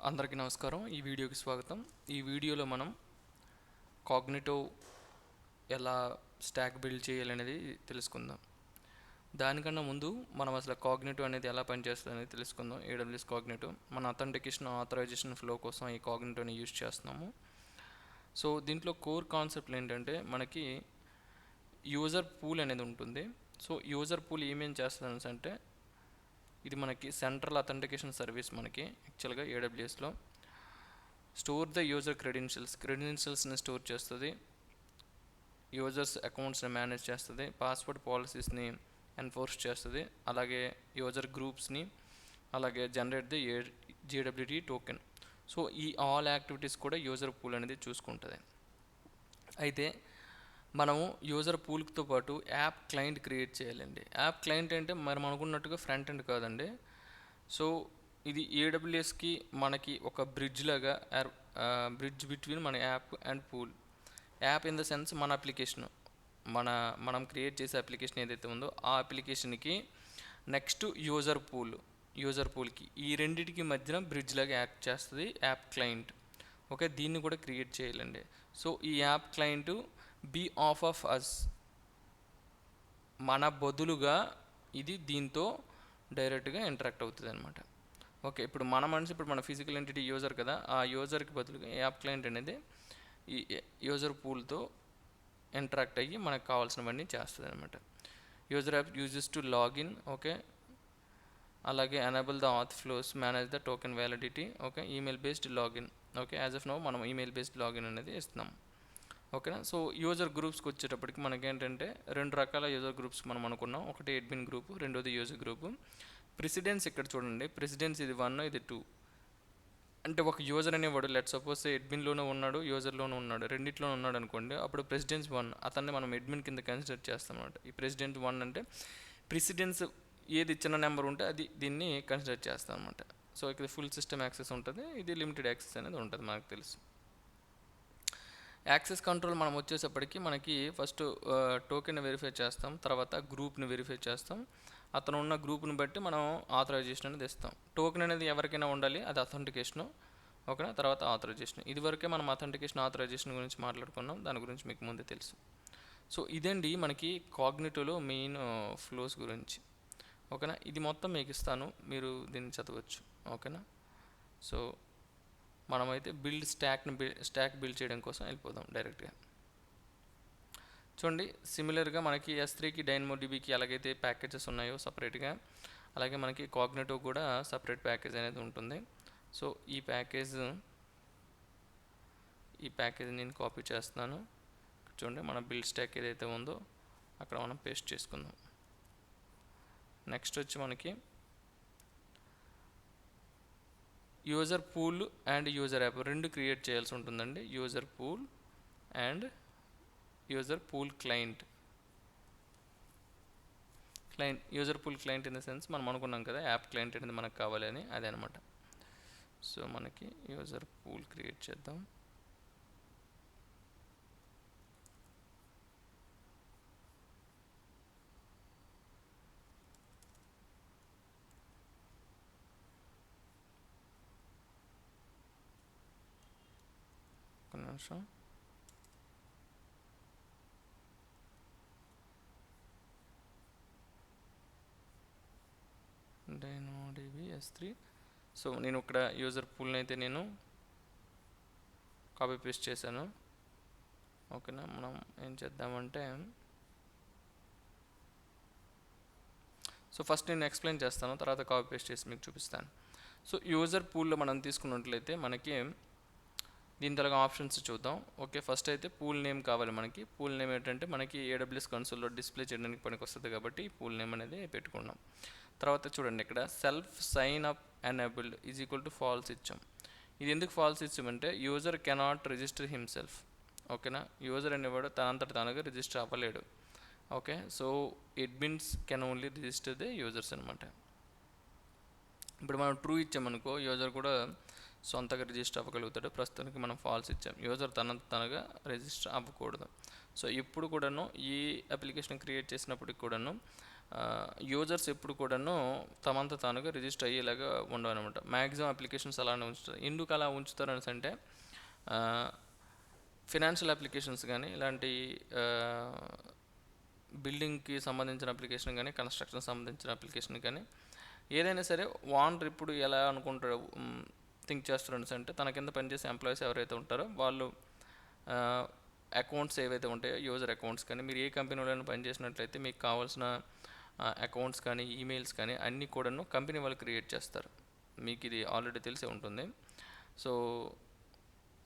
అందరికీ నమస్కారం. ఈ వీడియోకి స్వాగతం. ఈ వీడియోలో మనం కాగ్నిటో ఎలా స్టాక్ బిల్డ్ చేయాలనేది తెలుసుకుందాం. దానికన్నా ముందు మనం అసలు కాగ్నిటో అనేది ఎలా పనిచేస్తుంది అనేది తెలుసుకుందాం. AWS కాగ్నిటో మన అథెంటికేషన్ ఆథరైజేషన్ ఫ్లో కోసం ఈ కాగ్నిటోని యూజ్ చేస్తున్నాము. సో దీంట్లో కోర్ కాన్సెప్ట్లు ఏంటంటే మనకి యూజర్ పూల్ అనేది ఉంటుంది. సో యూజర్ పూల్ ఏమేం చేస్తుంది అంటే ఇది మనకి సెంట్రల్ అథెంటికేషన్ సర్వీస్ మనకి యాక్చువల్గా AWSలో స్టోర్ ద యూజర్ క్రెడెన్షియల్స్ని స్టోర్ చేస్తుంది, యూజర్స్ అకౌంట్స్ని మేనేజ్ చేస్తుంది, పాస్వర్డ్ పాలసీస్ని ఎన్ఫోర్స్ చేస్తుంది, అలాగే యూజర్ గ్రూప్స్ని, అలాగే generate the JWT token. So ఈ ఆల్ యాక్టివిటీస్ కూడా యూజర్ పూల్ అనేది చూసుకుంటుంది. అయితే మనము యూజర్ పూల్తో పాటు యాప్ క్లయింట్ క్రియేట్ చేయాలండి. యాప్ క్లయింట్ అంటే మనం అనుకున్నట్టుగా ఫ్రంట్ ఎండ్ కాదండి. సో ఇది AWSకి మనకి ఒక బ్రిడ్జ్ లాగా, బ్రిడ్జ్ బిట్వీన్ మన app and pool. App in the sense మన అప్లికేషన్, మనం క్రియేట్ చేసే అప్లికేషన్ ఏదైతే ఉందో ఆ అప్లికేషన్కి నెక్స్ట్ యూజర్ పూల్కి ఈ రెండింటికి మధ్యన బ్రిడ్జ్ లాగా యాక్ట్ చేస్తుంది యాప్ క్లయింట్. ఓకే, దీన్ని కూడా క్రియేట్ చేయాలండి. సో ఈ యాప్ క్లయింట్ బీ ఆఫ్ అస్, మన బదులుగా ఇది దీంతో డైరెక్ట్గా ఇంటరాక్ట్ అవుతుంది అనమాట. ఓకే, ఇప్పుడు మన ఫిజికల్ ఎంటిటీ యూజర్ కదా, ఆ యూజర్కి బదులుగా యాప్ క్లయింట్ అనేది ఈ యూజర్ పూల్తో ఇంటరాక్ట్ అయ్యి మనకు కావాల్సినవన్నీ చేస్తుంది అనమాట. User app uses to login, okay, అలాగే enable the auth flows, manage the token validity, okay, email based login. Okay, as of now మనం ఈమెయిల్ బేస్డ్ లాగిన్ అనేది ఇస్తున్నాం. ఓకేనా. సో యూజర్ గ్రూప్స్కి వచ్చేటప్పటికి మనకేంటంటే రెండు రకాల యూజర్ గ్రూప్స్ మనం అనుకున్నాం. ఒకటి అడ్మిన్ గ్రూప్, రెండోది యూజర్ గ్రూపు. ప్రెసిడెన్స్ ఇక్కడ చూడండి, ప్రెసిడెన్స్ ఇది 1, ఇది 2. అంటే ఒక యూజర్ అనేవాడు లెట్ సపోజ్ అడ్మిన్లోనే ఉన్నాడు, యూజర్లోనే ఉన్నాడు, రెండిట్లోనే ఉన్నాడు అనుకోండి. అప్పుడు ప్రెసిడెన్స్ 1 అతన్ని మనం అడ్మిన్ కింద కన్సిడర్ చేస్తాం అనమాట. ఈ ప్రెసిడెన్స్ 1 అంటే ప్రెసిడెన్స్ ఏది చిన్న నెంబర్ ఉంటే అది దీన్ని కన్సిడర్ చేస్తాం అనమాట. సో ఇక్కడ ఫుల్ సిస్టమ్ యాక్సెస్ ఉంటుంది, ఇది లిమిటెడ్ యాక్సెస్ అనేది ఉంటుంది, మనకు తెలుసు. యాక్సెస్ కంట్రోల్ మనం వచ్చేసప్పటికి మనకి ఫస్ట్ టోకెన్ వెరిఫై చేస్తాం, తర్వాత గ్రూప్ని వెరిఫై చేస్తాం. అతను ఉన్న గ్రూప్ని బట్టి మనం ఆథరైజేషన్ అనేది ఇస్తాం. టోకెన్ అనేది ఎవరికైనా ఉండాలి, అది అథెంటికేషను. ఓకేనా, తర్వాత ఆథరైజేషన్. ఇదివరకే మనం అథెంటికేషన్ ఆథరైజేషన్ గురించి మాట్లాడుకున్నాం, దాని గురించి మీకు ముందే తెలుసు. సో ఇదండి మనకి కాగ్నిటోలో మెయిన్ ఫ్లోస్ గురించి. ఓకేనా, ఇది మొత్తం మీకు ఇస్తాను, మీరు దీన్ని చదవచ్చు. ఓకేనా, సో మనమైతే స్టాక్ బిల్డ్ చేయడం కోసం వెళ్ళిపోదాం డైరెక్ట్గా. చూడండి, సిమిలర్గా మనకి S3కి డైనమోడిబికి ఎలాగైతే ప్యాకేజెస్ ఉన్నాయో సపరేట్గా, అలాగే మనకి కాగ్నిటో కూడా సపరేట్ ప్యాకేజ్ అనేది ఉంటుంది. సో ఈ ప్యాకేజ్ నేను కాపీ చేస్తున్నాను. చూడండి, మన బిల్డ్ స్టాక్ ఏదైతే ఉందో అక్కడ మనం పేస్ట్ చేసుకుందాం. నెక్స్ట్ వచ్చి మనకి user pool and user app రెండు క్రియేట్ చేయాల్సి ఉంటుందండి. User pool and user pool client. User pool client in the sense మనం అనుకున్నాం కదా యాప్ క్లయింట్ అనేది మనకు కావాలి అని, అదే అనమాట. సో మనకి యూజర్ పూల్ క్రియేట్ చేద్దాం. ఒక నిమిషం. డైనమోడిబి S3. సో నేను ఇక్కడ యూజర్ పూల్ని అయితే నేను కాపీ పేస్ట్ చేశాను. ఓకేనా, మనం ఏం చేద్దామంటే సో ఫస్ట్ నేను ఎక్స్ప్లెయిన్ చేస్తాను, తర్వాత కాపీ పేస్ట్ చేసి మీకు చూపిస్తాను. సో యూజర్ పూల్లో మనం తీసుకున్నట్లయితే మనకి దీని తరగా ఆప్షన్స్ చూద్దాం. ఓకే, ఫస్ట్ అయితే పూల్ నేమ్ కావాలి మనకి. పూల్ నేమ్ ఏంటంటే మనకి AWS కన్సోల్లో డిస్ప్లే చేయడానికి పనికి వస్తుంది కాబట్టి పూల్ నేమ్ అనేది పెట్టుకున్నాం. తర్వాత చూడండి, ఇక్కడ self sign up enabled is equal to false ఇచ్చాం. ఇది ఎందుకు ఫాల్స్ ఇచ్చామంటే యూజర్ కెనాట్ రిజిస్టర్ హిమ్సెల్ఫ్. ఓకేనా, యూజర్ అనేవాడు తనంతట తానుగా రిజిస్టర్ అవ్వలేడు. Okay, so admins can only register the users అనమాట. ఇప్పుడు మనం ట్రూ ఇచ్చామనుకో యూజర్ కూడా సొంతగా రిజిస్టర్ అవ్వగలుగుతాడు. ప్రస్తుతానికి మనం ఫాల్స్ ఇచ్చాం, యూజర్ తనగా రిజిస్టర్ అవ్వకూడదు. సో ఇప్పుడు కూడాను ఈ అప్లికేషన్ క్రియేట్ చేసినప్పటికి కూడాను యూజర్స్ ఎప్పుడు కూడాను తమంత తానుగా రిజిస్టర్ అయ్యేలాగా ఉండవన్నమాట. మ్యాక్సిమం అప్లికేషన్స్ అలానే ఉంచుతారు. ఎందుకు అలా ఉంచుతారు అనేసి అంటే ఫినాన్షియల్ అప్లికేషన్స్ కానీ ఇలాంటి బిల్డింగ్కి సంబంధించిన అప్లికేషన్ కానీ కన్స్ట్రక్షన్ సంబంధించిన అప్లికేషన్ కానీ ఏదైనా సరే ఓనర్ ఇప్పుడు ఎలా అనుకుంటారు థింక్ చేస్తారు అంటే తన కింద పనిచేసే ఎంప్లాయీస్ ఎవరైతే ఉంటారో వాళ్ళు అకౌంట్స్ ఏవైతే ఉంటాయో యూజర్ అకౌంట్స్ కానీ మీరు ఏ కంపెనీలో పనిచేసినట్లయితే మీకు కావాల్సిన అకౌంట్స్ కానీ ఈమెయిల్స్ కానీ అన్నీ కూడాను కంపెనీ వాళ్ళు క్రియేట్ చేస్తారు. మీకు ఇది ఆల్రెడీ తెలిసే ఉంటుంది. సో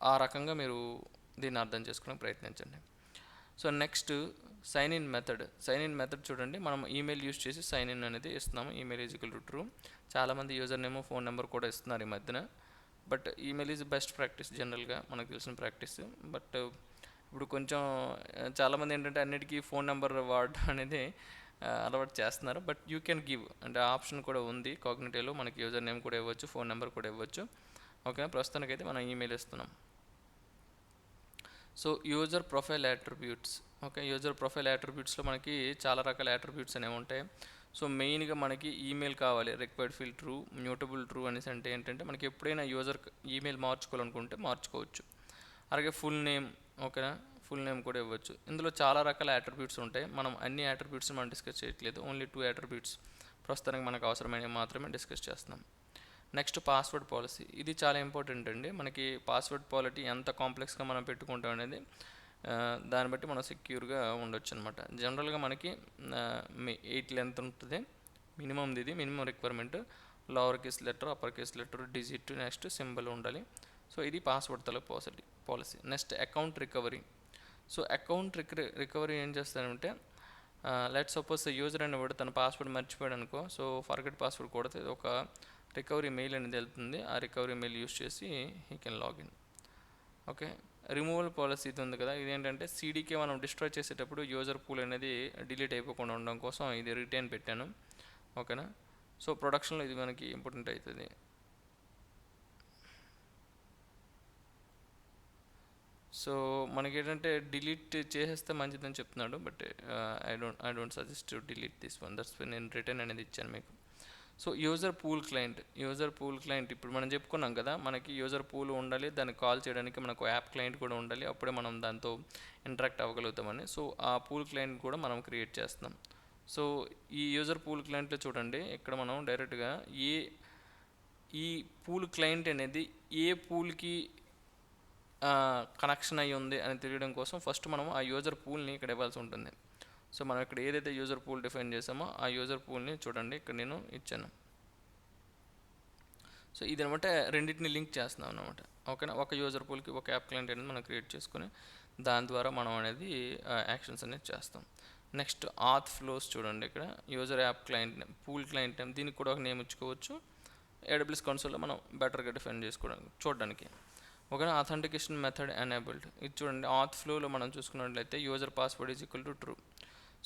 ఆ రకంగా మీరు దీన్ని అర్థం చేసుకునే ప్రయత్నించండి. So next sign in method చూడండి. మనం ఈమెయిల్ యూస్ చేసి సైన్ ఇన్ అనేది ఇస్తున్నాము. Email is equal to true. చాలామంది యూజర్ నేమ్ ఫోన్ నెంబర్ కూడా ఇస్తున్నారు ఈ మధ్యన. But email is best practice, జనరల్గా మనకు తెలిసిన ప్రాక్టీస్. బట్ ఇప్పుడు కొంచెం చాలామంది ఏంటంటే అన్నిటికీ ఫోన్ నెంబర్ వాడడం అనేది అలవాటు చేస్తున్నారు. బట్ యూ కెన్ గివ్ అంటే ఆప్షన్ కూడా ఉంది కాగ్నిటివ్లో. మనకి యూజర్ నేమ్ కూడా ఇవ్వచ్చు, ఫోన్ నెంబర్ కూడా ఇవ్వచ్చు. ఓకే, ప్రస్తుతానికైతే మనం ఈమెయిల్ ఇస్తున్నాం. So user profile attributes. Okay, user profile యాట్రిబ్యూట్స్లో మనకి చాలా రకాల యాట్రిబ్యూట్స్ అనేవి ఉంటాయి. సో మెయిన్గా మనకి ఈమెయిల్ కావాలి, required field true, mutable true అనేసి అంటే ఏంటంటే మనకి ఎప్పుడైనా యూజర్ ఈమెయిల్ మార్చుకోవాలనుకుంటే మార్చుకోవచ్చు. అలాగే ఫుల్ నేమ్, ఓకేనా, ఫుల్ నేమ్ కూడా ఇవ్వచ్చు. ఇందులో చాలా రకాల యాట్రిబ్యూట్స్ ఉంటాయి. మనం అన్ని యాట్రిబ్యూట్స్ మనం డిస్కస్ చేయట్లేదు, ఓన్లీ 2 యాట్రిబ్యూట్స్ ప్రస్తుతానికి మనకు అవసరమైనవి మాత్రమే డిస్కస్ చేస్తున్నాం. Next password policy. ఇది చాలా ఇంపార్టెంట్ అండి. మనకి పాస్వర్డ్ పాలసీ ఎంత కాంప్లెక్స్గా మనం పెట్టుకుంటాం అనేది దాన్ని బట్టి మనం సెక్యూర్గా ఉండొచ్చు అనమాట. జనరల్గా మనకి 8 లెంత్ ఉంటుంది మినిమం. ఇది minimum requirement. Lower case letter, upper case letter, digit, next symbol ఉండాలి. సో ఇది పాస్వర్డ్ తల policy. Next account recovery. So account recovery ఏం చేస్తానంటే లెట్ సపోజ్ యూజర్ అనేవాడు తన పాస్వర్డ్ మర్చిపోయాడు అనుకో. సో ఫర్గెట్ పాస్వర్డ్ కొడితే ఒక రికవరీ మెయిల్ అనేది వెళ్తుంది. ఆ రికవరీ మెయిల్ యూస్ చేసి he can login. Okay, removal policy ఇది ఉంది కదా, ఇదేంటంటే సీడీకే మనం డిస్ట్రాయ్ చేసేటప్పుడు యూజర్ పూల్ అనేది డిలీట్ అయిపోకుండా ఉండడం కోసం ఇది రిటైన్ పెట్టాను. ఓకేనా, సో ప్రొడక్షన్లో ఇది మనకి ఇంపార్టెంట్ అవుతుంది. సో మనకి ఏంటంటే డిలీట్ చేసేస్తే మంచిదని చెప్తున్నాడు. But I don't suggest to delete this one. That's నేను రిటర్న్ అనేది ఇచ్చాను మీకు. సో యూజర్ పూల్ క్లయింట్ ఇప్పుడు మనం చెప్పుకున్నాం కదా, మనకి యూజర్ పూల్ ఉండాలి, దాన్ని కాల్ చేయడానికి మనకు యాప్ క్లయింట్ కూడా ఉండాలి, అప్పుడే మనం దాంతో ఇంటరాక్ట్ అవ్వగలుగుతామని. సో ఆ పూల్ క్లయింట్ కూడా మనం క్రియేట్ చేస్తున్నాం. సో ఈ యూజర్ పూల్ క్లయింట్లో చూడండి, ఇక్కడ మనం డైరెక్ట్గా ఈ పూల్ క్లయింట్ అనేది ఏ పూల్కి కనెక్షన్ అయ్యి ఉంది అని తెలియడం కోసం ఫస్ట్ మనం ఆ యూజర్ పూల్ని ఇక్కడ ఇవ్వాల్సి ఉంటుంది. సో మనం ఇక్కడ ఏదైతే యూజర్ పూల్ డిఫైన్ చేసామో ఆ యూజర్ పూల్ని చూడండి ఇక్కడ నేను ఇచ్చాను. సో ఇది అనమాట రెండింటిని లింక్ చేస్తున్నాం అనమాట. ఓకేనా, ఒక యూజర్ పూల్కి ఒక యాప్ క్లయింట్ అనేది మనం క్రియేట్ చేసుకుని దాని ద్వారా మనం అనేది యాక్షన్స్ అనేది చేస్తాం. నెక్స్ట్ ఆత్ ఫ్లోస్ చూడండి, ఇక్కడ user app client name, pool client name, దీనికి కూడా ఒక నేమ్ ఇచ్చుకోవచ్చు. AWS కన్సోల్లో మనం బెటర్గా డిఫైన్ చేసుకోవడానికి చూడడానికి. ఓకేనా, అథెంటికేషన్ మెథడ్ ఎనేబుల్డ్. ఇది చూడండి, ఆత్ ఫ్లోలో మనం చూసుకున్నట్లయితే user password is equal to true.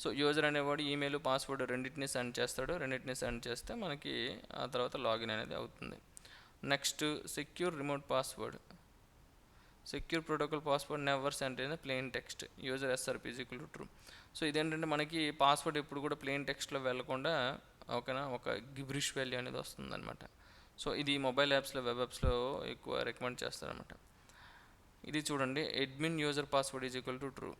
So user అనేవాడు ఈమెయిల్ పాస్వర్డ్ రెండింటిని సెండ్ చేస్తాడు. రెండింటిని సెండ్ చేస్తే మనకి ఆ తర్వాత లాగిన్ అనేది అవుతుంది. Next secure remote password. Secure protocol password never send in plain text. User SRP is equal to true. So ఇదేంటంటే మనకి పాస్వర్డ్ ఎప్పుడు కూడా ప్లెయిన్ టెక్స్ట్లో వెళ్ళకుండా ఓకేనా ఒక గిబ్రిష్ వాల్యూ అనేది వస్తుంది అనమాట. సో ఇది మొబైల్ యాప్స్లో, వెబ్ యాప్స్లో ఎక్కువ రికమెండ్ చేస్తారనమాట. ఇది చూడండి, admin user password is equal to true.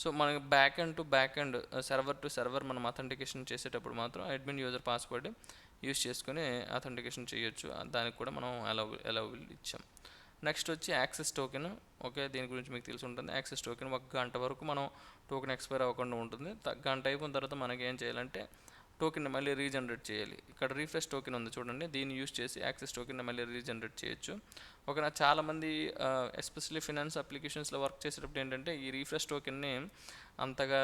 So మనకి back end server to server మనం అథెంటికేషన్ చేసేటప్పుడు మాత్రం అడ్మిన్ యూజర్ పాస్వర్డ్ యూస్ చేసుకుని అథెంటికేషన్ చేయొచ్చు. దానికి కూడా మనం అలౌబుల్ ఇచ్చాం. నెక్స్ట్ వచ్చి యాక్సెస్ టోకెన్. ఓకే, దీని గురించి మీకు తెలిసి ఉంటుంది. యాక్సెస్ టోకెన్ 1 గంట వరకు మనం టోకెన్ ఎక్స్పైర్ అవ్వకుండా ఉంటుంది. గంట అయిపోయిన తర్వాత మనకి ఏం చేయాలంటే టోకెన్ మళ్ళీ రీజనరేట్ చేయాలి. ఇక్కడ రీఫ్రెష్ టోకెన్ ఉంది చూడండి, దీన్ని యూస్ చేసి యాక్సెస్ టోకెన్ మళ్ళీ రీజనరేట్ చేయొచ్చు. ఓకేనా, చాలామంది ఎస్పెషల్లీ ఫినాన్స్ అప్లికేషన్స్లో వర్క్ చేసేటప్పుడు ఏంటంటే ఈ రీఫ్రెష్ టోకెన్ని అంతగా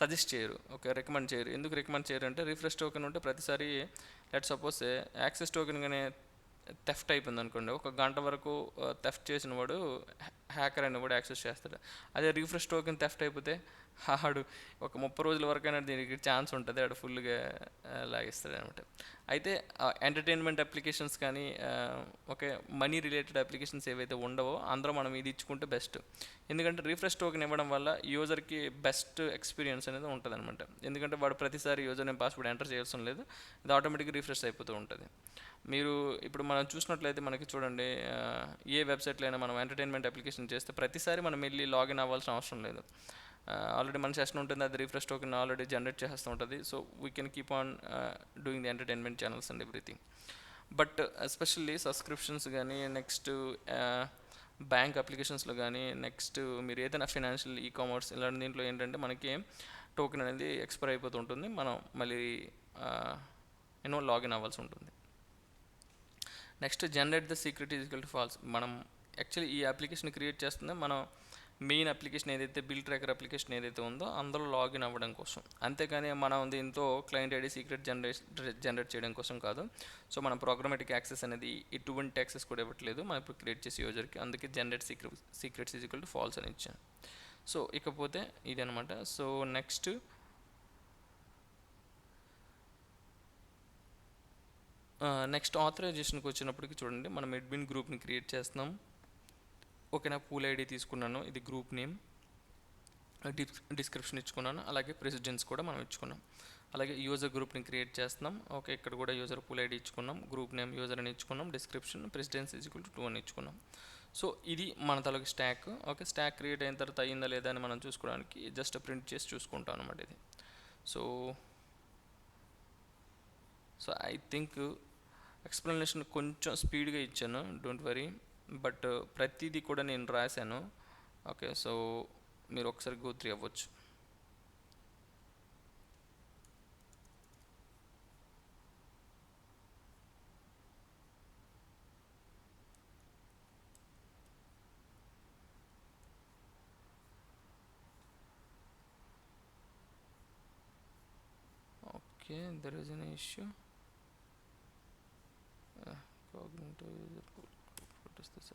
సజెస్ట్ చేయరు, ఓకే, రికమెండ్ చేయరు. ఎందుకు రికమెండ్ చేయరు అంటే రీఫ్రెష్ టోకెన్ ఉంటే ప్రతిసారి లెట్ సపోజ్ యాక్సెస్ టోకెన్ కానీ థెఫ్ట్ అయిపోయింది అనుకోండి, 1 గంట వరకు థెఫ్ట్ చేసిన వాడు హ్యాకర్ అయిన వాడు యాక్సెస్ చేస్తాడు. అదే రీఫ్రెష్ టోకెన్ థెఫ్ట్ అయిపోతే ఆడు ఒక 30 రోజుల వరకైనా దీనికి ఛాన్స్ ఉంటుంది. ఆడు ఫుల్‌గా లాగేస్తాడనమాట. అయితే ఎంటర్‌టైన్‌మెంట్ అప్లికేషన్స్ కానీ ఓకే. మనీ రిలేటెడ్ అప్లికేషన్స్ ఏవైతే ఉండవో అందులో మనం ఇది ఇచ్చుకుంటే బెస్ట్. ఎందుకంటే రిఫ్రెష్ టోకెన్ ఇవ్వడం వల్ల యూజర్‌కి బెస్ట్ ఎక్స్‌పీరియన్స్ అనేది ఉంటదనమాట. ఎందుకంటే వాడు ప్రతిసారి యూజర్ నేమ్, పాస్‌వర్డ్ ఎంటర్ చేయాల్సిన లేదు. ఇది ఆటోమేటిక్‌గా రిఫ్రెష్ అయిపోతూ ఉంటది. మీరు ఇప్పుడు మనం చూసినట్లయితే మనకి చూడండి ఏ వెబ్‌సైట్‌లో అయినా మనం ఎంటర్‌టైన్‌మెంట్ అప్లికేషన్ చేస్తే ప్రతిసారి మనం వెళ్లి లాగిన్ అవ్వాల్సిన అవసరం లేదు. ఆల్రెడీ మన సెషన్ ఉంటుంది, అది రిఫ్రెష్ టోకెన్ ఆల్రెడీ జనరేట్ చేస్తూ ఉంటుంది. So we can keep on doing the entertainment channels and everything. But especially subscriptions కానీ, నెక్స్ట్ బ్యాంక్ అప్లికేషన్స్లో కానీ, నెక్స్ట్ మీరు ఏదైనా ఫైనాన్షియల్ ఈ కామర్స్ ఇలాంటి దీంట్లో ఏంటంటే మనకి టోకెన్ అనేది ఎక్స్పైర్ అయిపోతూ ఉంటుంది. మనం మళ్ళీ లాగిన్ అవ్వాల్సి ఉంటుంది. Next generate the secret is equal to falls. మనం యాక్చువల్లీ ఈ అప్లికేషన్ క్రియేట్ చేస్తుంది మనం మెయిన్ అప్లికేషన్ ఏదైతే బిల్ ట్రాకర్ అప్లికేషన్ ఏదైతే ఉందో అందులో లాగిన్ అవ్వడం కోసం. అంతేకాని మనం దీంతో క్లయింట్ ఐడి సీక్రెట్ జనరేట్ చేయడం కోసం కాదు. సో మనం ప్రోగ్రామాటిక్ యాక్సెస్ అనేది ఎటువంటి యాక్సెస్ కూడా ఇవ్వట్లేదు మనం ఇప్పుడు క్రియేట్ చేసే యూజర్కి. అందుకే generate secrets is equal to falls అని ఇచ్చాను. సో ఇకపోతే ఇది అనమాట. సో నెక్స్ట్ ఆథరైజేషన్కి వచ్చినప్పటికి చూడండి, మనం అడ్మిన్ గ్రూప్ని క్రియేట్ చేస్తున్నాం. ఓకేనా, పూల్ ఐడి తీసుకున్నాను, ఇది గ్రూప్ నేమ్, డిస్క్రిప్షన్ ఇచ్చుకున్నాను, అలాగే ప్రెసిడెన్స్ కూడా మనం ఇచ్చుకున్నాం. అలాగే యూజర్ గ్రూప్ని క్రియేట్ చేస్తున్నాం. ఓకే, ఇక్కడ కూడా యూజర్ పూల్ ఐడి ఇచ్చుకున్నాం, గ్రూప్ నేమ్ యూజర్ అని ఇచ్చుకున్నాం, description precedence is equal to 2 అని ఇచ్చుకున్నాం. సో ఇది మన తలకి స్టాక్. ఓకే, స్టాక్ క్రియేట్ అయిన తర్వాత అయ్యిందా లేదా అని మనం చూసుకోవడానికి జస్ట్ ప్రింట్ చేసి చూసుకుంటాం అనమాట ఇది. సో ఐ థింక్ ఎక్స్ప్లెనేషన్ కొంచెం స్పీడ్గా ఇచ్చాను, డోంట్ వరీ. బట్ ప్రతిదీ కూడా నేను రాశాను. ఓకే, సో మీరు ఒకసారి గో త్రీ అవ్వచ్చు. Okay, there is an issue. Cognitive user pool. What is this?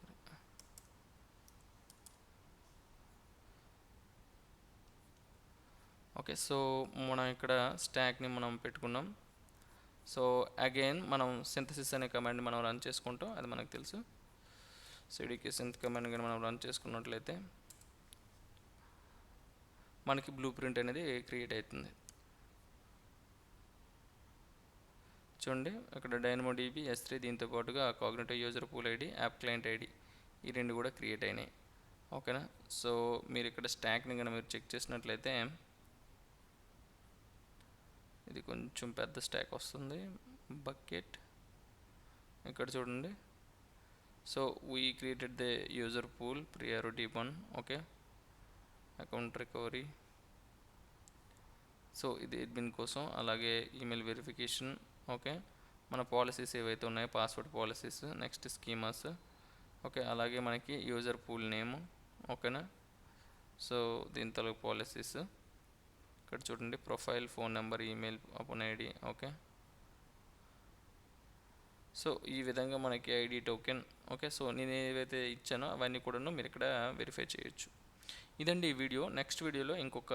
Okay, so మనం ఇక్కడ స్టాక్ని మనం పెట్టుకున్నాం. సో అగైన్ మనం సింథసిస్ అనే కమాండ్ మనం రన్ చేసుకుంటాం, అది మనకు తెలుసు. సిడికి సింత్ కమాండ్ కానీ మనం రన్ చేసుకున్నట్లయితే మనకి బ్లూ ప్రింట్ అనేది క్రియేట్ అవుతుంది. చూడండి అక్కడ డైనమోడిబి S3 దీంతో పాటుగా cognitive user pool ID, app client ID ఈ రెండు కూడా క్రియేట్ అయినాయి. ఓకేనా, సో మీరు ఇక్కడ స్టాక్ని కనుక మీరు చెక్ చేసినట్లయితే ఇది కొంచెం పెద్ద స్టాక్ వస్తుంది. బకెట్ ఇక్కడ చూడండి. So we created the user pool priority 1. Okay, account recovery, so ఇది అడ్మిన్ కోసం. అలాగే ఈమెయిల్ వెరిఫికేషన్. ఓకే, మన పాలసీస్ ఏవైతే ఉన్నాయో password policies, next schemas. Okay, అలాగే మనకి యూజర్ పూల్ నేమ్. ఓకేనా, సో దీని తల పాలసీస్ ఇక్కడ చూడండి, profile, phone number, email, upon ID. Okay, so ఈ విధంగా మనకి ఐడి టోకెన్. ఓకే, సో నేను ఏవైతే ఇచ్చానో అవన్నీ కూడా మీరు ఇక్కడ వెరిఫై చేయొచ్చు. ఇదండి ఈ వీడియో. నెక్స్ట్ వీడియోలో ఇంకొక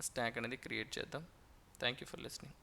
స్టాక్ అనేది క్రియేట్ చేద్దాం. Thank you for listening.